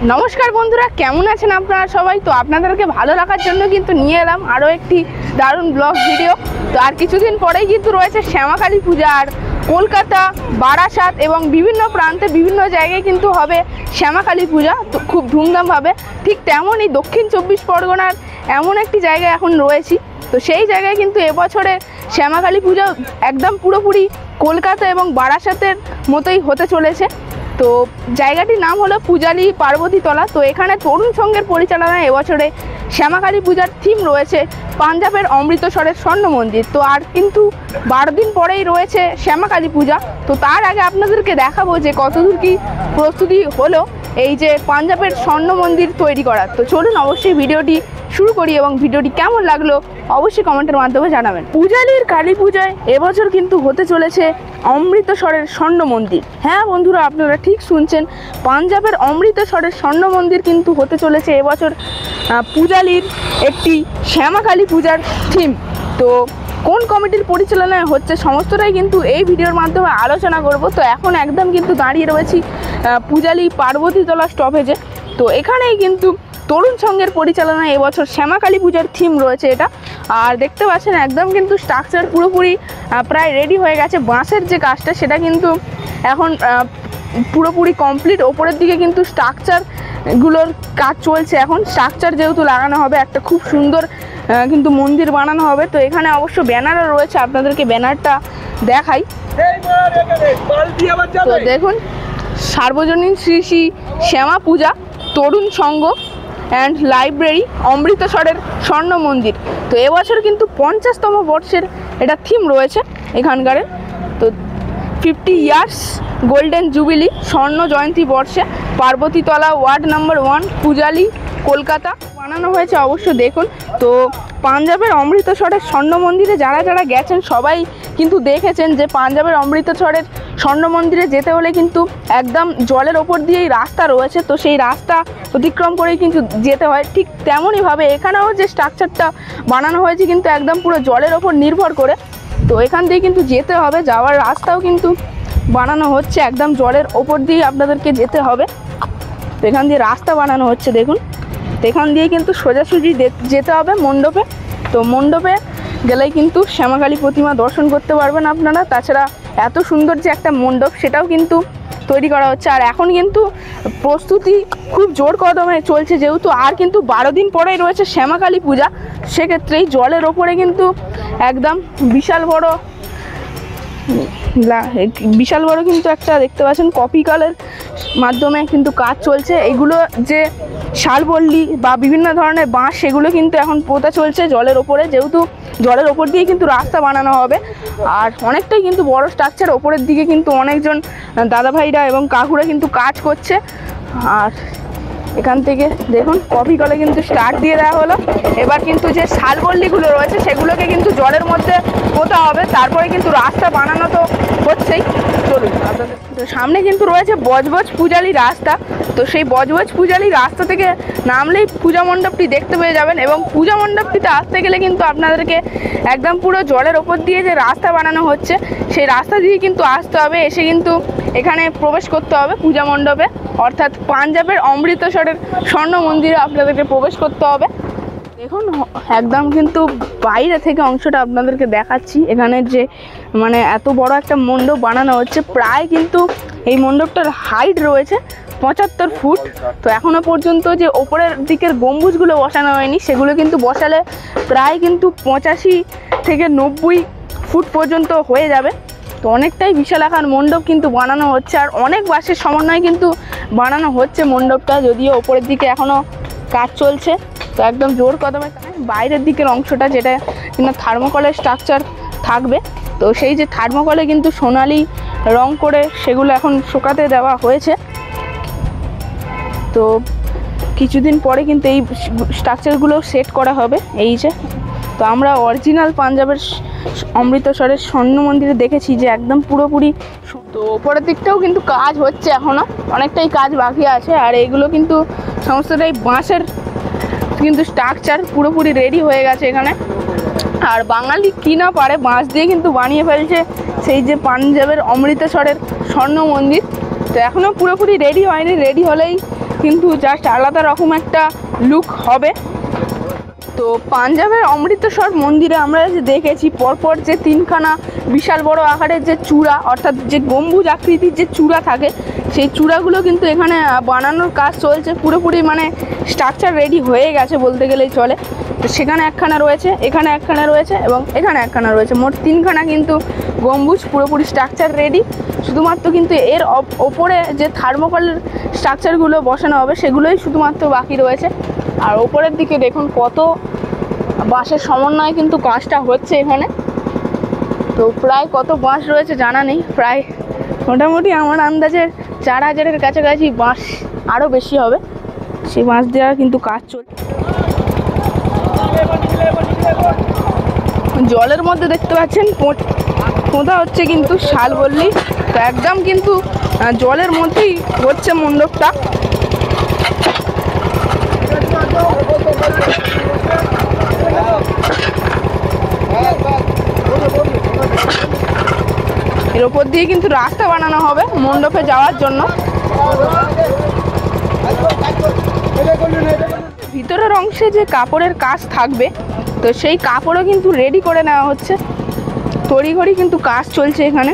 নমস্কার বন্ধুরা, কেমন আছেন আপনারা সবাই? তো আপনাদেরকে ভালো রাখার জন্য কিন্তু নিয়ে এলাম আরও একটি দারুণ ব্লগ ভিডিও। তো আর কিছুদিন পরেই কিন্তু রয়েছে শ্যামাকালী পূজা, আর কলকাতা, বারাসাত এবং বিভিন্ন প্রান্তে বিভিন্ন জায়গায় কিন্তু হবে শ্যামাকালী পূজা, তো খুব ধুমধামভাবে। ঠিক তেমনই দক্ষিণ চব্বিশ পরগনার এমন একটি জায়গায় এখন রয়েছি। তো সেই জায়গায় কিন্তু এবছরে শ্যামাকালী পূজা একদম পুরোপুরি কলকাতা এবং বারাসাতের মতোই হতে চলেছে। তো জায়গাটির নাম হলো পূজালি পার্বতীতলা। তো এখানে তরুণ সংঘের পরিচালনায় এবছরে শ্যামাকালী পূজার থিম রয়েছে পাঞ্জাবের অমৃতসরের স্বর্ণ মন্দির। তো আর কিন্তু 12 দিন পরেই রয়েছে শ্যামাকালী পূজা। তো তার আগে আপনাদেরকে দেখাবো যে কতদূর কি প্রস্তুতি হলো এই যে পাঞ্জাবের স্বর্ণ মন্দির তৈরি করার। তো চলুন অবশ্যই ভিডিওটি শুরু করি এবং ভিডিওটি কেমন লাগলো অবশ্যই কমেন্টের মাধ্যমে জানাবেন। পূজালির কালী পূজায় এবছর কিন্তু হতে চলেছে অমৃতসরের স্বর্ণ মন্দির। হ্যাঁ বন্ধুরা, আপনারা ঠিক শুনছেন, পাঞ্জাবের অমৃতসরের স্বর্ণ মন্দির কিন্তু হতে চলেছে এবছর পূজালির একটি শ্যামাকালী পূজার থিম। তো কোন কমিটির পরিচালনায় হচ্ছে সমস্তটাই কিন্তু এই ভিডিওর মাধ্যমে আলোচনা করব। তো এখন একদম কিন্তু দাঁড়িয়ে রয়েছি পূজালি পার্বতীতলা স্টপেজে। তো এখানেই কিন্তু তরুণ সংঘের পরিচালনায় এবছর শ্যামাকালী পূজার থিম রয়েছে এটা। আর দেখতে পাচ্ছেন একদম কিন্তু স্ট্রাকচার পুরোপুরি প্রায় রেডি হয়ে গেছে। বাঁশের যে কাজটা সেটা কিন্তু এখন পুরোপুরি কমপ্লিট। ওপরের দিকে কিন্তু স্ট্রাকচারগুলোর কাজ চলছে এখন। স্ট্রাকচার যেহেতু লাগানো হবে, একটা খুব সুন্দর কিন্তু মন্দির বানানো হবে। তো এখানে অবশ্য ব্যানারও রয়েছে, আপনাদেরকে ব্যানারটা দেখাই। তো দেখুন, সার্বজনীন শ্রী শ্রী শ্যামা পূজা তরুণ সংঘ অ্যান্ড লাইব্রেরি অমৃতসরের স্বর্ণ মন্দির। তো এবছর কিন্তু 50তম বর্ষের এটা থিম রয়েছে এখানকারের। তো 50 ইয়ার্স গোল্ডেন জুবিলি স্বর্ণ জয়ন্তী বর্ষে পার্বতীতলা ওয়ার্ড নাম্বার 1 পূজালি কলকাতা বানানো হয়েছে। অবশ্য দেখুন, তো পাঞ্জাবের অমৃতসরের স্বর্ণ মন্দিরে যারা যারা গেছেন সবাই কিন্তু দেখেছেন যে পাঞ্জাবের অমৃতসরের স্বর্ণ মন্দিরে যেতে হলে কিন্তু একদম জলের ওপর দিয়েই রাস্তা রয়েছে। তো সেই রাস্তা অতিক্রম করেই কিন্তু যেতে হয়। ঠিক তেমনইভাবে এখানেও যে স্ট্রাকচারটা বানানো হয়েছে কিন্তু একদম পুরো জলের ওপর নির্ভর করে। তো এখান দিয়ে কিন্তু যেতে হবে, যাওয়ার রাস্তাও কিন্তু বানানো হচ্ছে, একদম জলের ওপর দিয়ে আপনাদেরকে যেতে হবে। তো এখান দিয়ে রাস্তা বানানো হচ্ছে দেখুন। তো এখান দিয়ে কিন্তু সোজাসুজি যেতে হবে মণ্ডপে। তো মণ্ডপে গেলেই কিন্তু শ্যামাকালী প্রতিমা দর্শন করতে পারবেন আপনারা। তাছাড়া এত সুন্দর যে একটা মণ্ডপ সেটাও কিন্তু তৈরি করা হচ্ছে। আর এখন কিন্তু প্রস্তুতি খুব জোর কদমে চলছে, যেহেতু আর কিন্তু 12 দিন পরেই রয়েছে শ্যামাকালী পূজা। সেক্ষেত্রেই জলের ওপরে কিন্তু একদম বিশাল বড় কিন্তু একটা দেখতে পাচ্ছেন কপি কালের মাধ্যমে কিন্তু কাজ চলছে। এগুলো যে শালবল্লী বা বিভিন্ন ধরনের বাঁশ সেগুলো কিন্তু এখন পোতা চলছে জলের ওপরে, যেহেতু জলের ওপর দিয়ে কিন্তু রাস্তা বানানো হবে। আর অনেকটাই কিন্তু বড় স্ট্রাকচার, ওপরের দিকে কিন্তু অনেকজন দাদাভাইরা এবং কাকুরা কিন্তু কাজ করছে। আর এখান থেকে দেখুন কপি কলে কিন্তু স্টার্ট দিয়ে দেওয়া হলো। এবার কিন্তু যে শালবল্লীগুলো রয়েছে সেগুলোকে কিন্তু জলের মধ্যে পোতা হবে, তারপরে কিন্তু রাস্তা বানানো তো হচ্ছেই। চলুন, তো সামনে কিন্তু রয়েছে বজবজ পূজালি রাস্তা। তো সেই বজবজ পূজালি রাস্তা থেকে নামলেই পূজা মণ্ডপটি দেখতে পেয়ে যাবেন। এবং পূজা মণ্ডপটিতে আসতে গেলে কিন্তু আপনাদেরকে একদম পুরো জলের ওপর দিয়ে যে রাস্তা বানানো হচ্ছে সেই রাস্তা দিয়ে কিন্তু আসতে হবে। এসে কিন্তু এখানে প্রবেশ করতে হবে পূজা মণ্ডপে, অর্থাৎ পাঞ্জাবের অমৃতসরের স্বর্ণ মন্দিরে আপনাদেরকে প্রবেশ করতে হবে। দেখুন একদম কিন্তু বাইরে থেকে অংশটা আপনাদেরকে দেখাচ্ছি। এখানে যে মানে এত বড় একটা মণ্ডপ বানানো হচ্ছে, প্রায় কিন্তু এই মণ্ডপটার হাইট রয়েছে 75 ফুট। তো এখনও পর্যন্ত যে ওপরের দিকের গম্বুজগুলো বসানো হয়নি, সেগুলো কিন্তু বসালে প্রায় কিন্তু 85 থেকে 90 ফুট পর্যন্ত হয়ে যাবে। তো অনেকটাই বিশাল আকার মণ্ডপ কিন্তু বানানো হচ্ছে। আর অনেক বাঁশের সমন্বয়ে কিন্তু বানানো হচ্ছে মণ্ডপটা, যদিও ওপরের দিকে এখনও কাজ চলছে। তো একদম জোর কদমে বাইরের দিকের অংশটা যেটা কিন্তু থার্মোকলের স্ট্রাকচার থাকবে, তো সেই যে থার্মোকলে কিন্তু সোনালি রং করে সেগুলো এখন শুকাতে দেওয়া হয়েছে। তো কিছুদিন পরে কিন্তু এই স্ট্রাকচারগুলো সেট করা হবে। এই যে, তো আমরা অরিজিনাল পাঞ্জাবের অমৃতসরের স্বর্ণ মন্দিরে দেখেছি যে একদম পুরোপুরি। তো ওপরের দিকটাও কিন্তু কাজ হচ্ছে, এখনও অনেকটাই কাজ বাকি আছে। আর এইগুলো কিন্তু সমস্তটাই বাঁশের কিন্তু স্ট্রাকচার পুরোপুরি রেডি হয়ে গেছে এখানে। আর বাঙালি কি না পারে, বাঁশ দিয়ে কিন্তু বানিয়ে ফেলছে সেই যে পাঞ্জাবের অমৃতসরের স্বর্ণ মন্দির। তো এখনও পুরোপুরি রেডি হয়নি, রেডি হলেই কিন্তু জাস্ট আলাদা রকম একটা লুক হবে। তো পাঞ্জাবের অমৃতসর মন্দিরে আমরা যে দেখেছি পরপর যে তিনখানা বিশাল বড় আকারের যে চূড়া, অর্থাৎ যে গম্বুজ আকৃতির যে চূড়া থাকে, সেই চূড়াগুলো কিন্তু এখানে বানানোর কাজ চলছে, পুরোপুরি মানে স্ট্রাকচার রেডি হয়ে গেছে বলতে গেলেই চলে। তো সেখানে একখানা রয়েছে, এখানে একখানা রয়েছে এবং এখানে একখানা রয়েছে, মোট তিনখানা কিন্তু গম্বুজ পুরোপুরি স্ট্রাকচার রেডি। শুধুমাত্র কিন্তু এর ওপরে যে থার্মোকল স্ট্রাকচারগুলো বসানো হবে সেগুলোই শুধুমাত্র বাকি রয়েছে। আর ওপরের দিকে দেখুন কত বাঁশের সমন্বয়ে কিন্তু কাজটা হচ্ছে এখানে। তো প্রায় কত বাঁশ রয়েছে জানা নেই, প্রায় মোটামুটি আমার আন্দাজে 4000-এর কাছাকাছি বাঁশ, আরও বেশি হবে, সেই বাঁশ দেওয়ার কিন্তু কাজ চলছে। জলের মধ্যে দেখতে পাচ্ছেন পোঁতা হচ্ছে কিন্তু শালবল্লী। তো একদম কিন্তু জলের মধ্যেই হচ্ছে মণ্ডপটা। এর ওপর দিয়ে কিন্তু রাস্তা বানানো হবে মণ্ডপে যাওয়ার জন্য। ভিতরের অংশে যে কাপড়ের কাজ থাকবে, তো সেই কাপড়ও কিন্তু রেডি করে নেওয়া হচ্ছে, তড়িঘড়ি কিন্তু কাজ চলছে এখানে।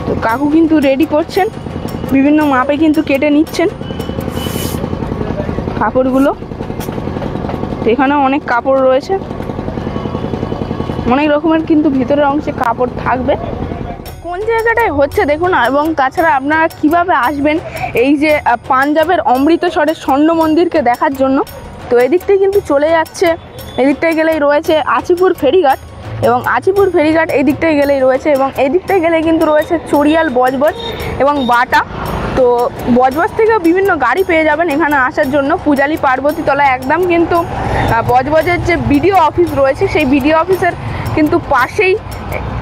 তো কাকু কিন্তু রেডি করছেন, বিভিন্ন মাপে কিন্তু কেটে নিচ্ছেন কাপড়গুলো। তো এখানে অনেক কাপড় রয়েছে, অনেক রকমের কিন্তু ভিতরের অংশে কাপড় থাকবে। কোন জায়গাটায় হচ্ছে দেখুন, এবং তাছাড়া আপনারা কিভাবে আসবেন এই যে পাঞ্জাবের অমৃতসরের স্বর্ণ মন্দিরকে দেখার জন্য। তো এদিকটাই কিন্তু চলে যাচ্ছে, এদিকটায় গেলেই রয়েছে আচিপুর ফেরিঘাট, এবং আচিপুর ফেরিঘাট এই দিকটায় গেলেই রয়েছে, এবং এই দিকটায় গেলে কিন্তু রয়েছে চড়িয়াল, বজবজ এবং বাটা। তো বজবজ থেকেও বিভিন্ন গাড়ি পেয়ে যাবেন এখানে আসার জন্য। পূজালি পার্বতী তলা একদম কিন্তু বজবজের যে বিডিও অফিস রয়েছে, সেই বিডিও অফিসের কিন্তু পাশেই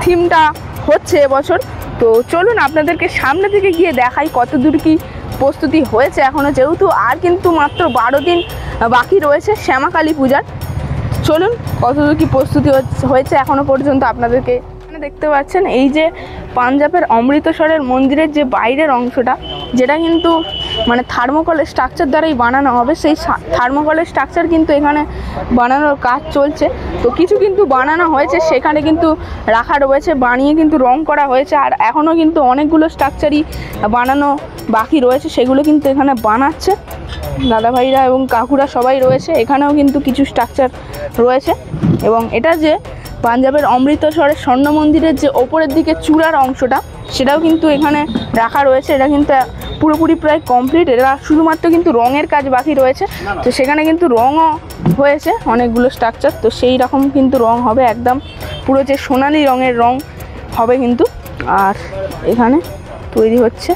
থিমটা হচ্ছে এবছর। তো চলুন আপনাদেরকে সামনে থেকে গিয়ে দেখাই কত দূর কি প্রস্তুতি হয়েছে এখনও, যেহেতু আর কিন্তু মাত্র 12 দিন বাকি রয়েছে শ্যামাকালী পূজার। চলুন কতদূর কি প্রস্তুতি হয়েছে এখনো পর্যন্ত আপনাদেরকে দেখতে পাচ্ছেন। এই যে পাঞ্জাবের অমৃতসরের মন্দিরের যে বাইরের অংশটা, যেটা কিন্তু মানে থার্মোকলের স্ট্রাকচার দ্বারাই বানানো হবে, সেই থার্মোকলের স্ট্রাকচার কিন্তু এখানে বানানোর কাজ চলছে। তো কিছু কিন্তু বানানো হয়েছে, সেখানে কিন্তু রাখা রয়েছে, বানিয়ে কিন্তু রং করা হয়েছে। আর এখনও কিন্তু অনেকগুলো স্ট্রাকচারই বানানো বাকি রয়েছে, সেগুলো কিন্তু এখানে বানাচ্ছে দাদাভাইরা এবং কাকুরা সবাই রয়েছে। এখানেও কিন্তু কিছু স্ট্রাকচার রয়েছে, এবং এটা যে পাঞ্জাবের অমৃতসরের স্বর্ণ মন্দিরের যে ওপরের দিকে চূড়ার অংশটা, সেটাও কিন্তু এখানে রাখা রয়েছে। এটা কিন্তু পুরোপুরি প্রায় কমপ্লিট, এটা শুধুমাত্র কিন্তু রঙের কাজ বাকি রয়েছে। তো সেখানে কিন্তু রঙও হয়েছে অনেকগুলো স্ট্রাকচার, তো সেই রকম কিন্তু রং হবে, একদম পুরো যে সোনালি রঙের রং হবে কিন্তু। আর এখানে তৈরি হচ্ছে।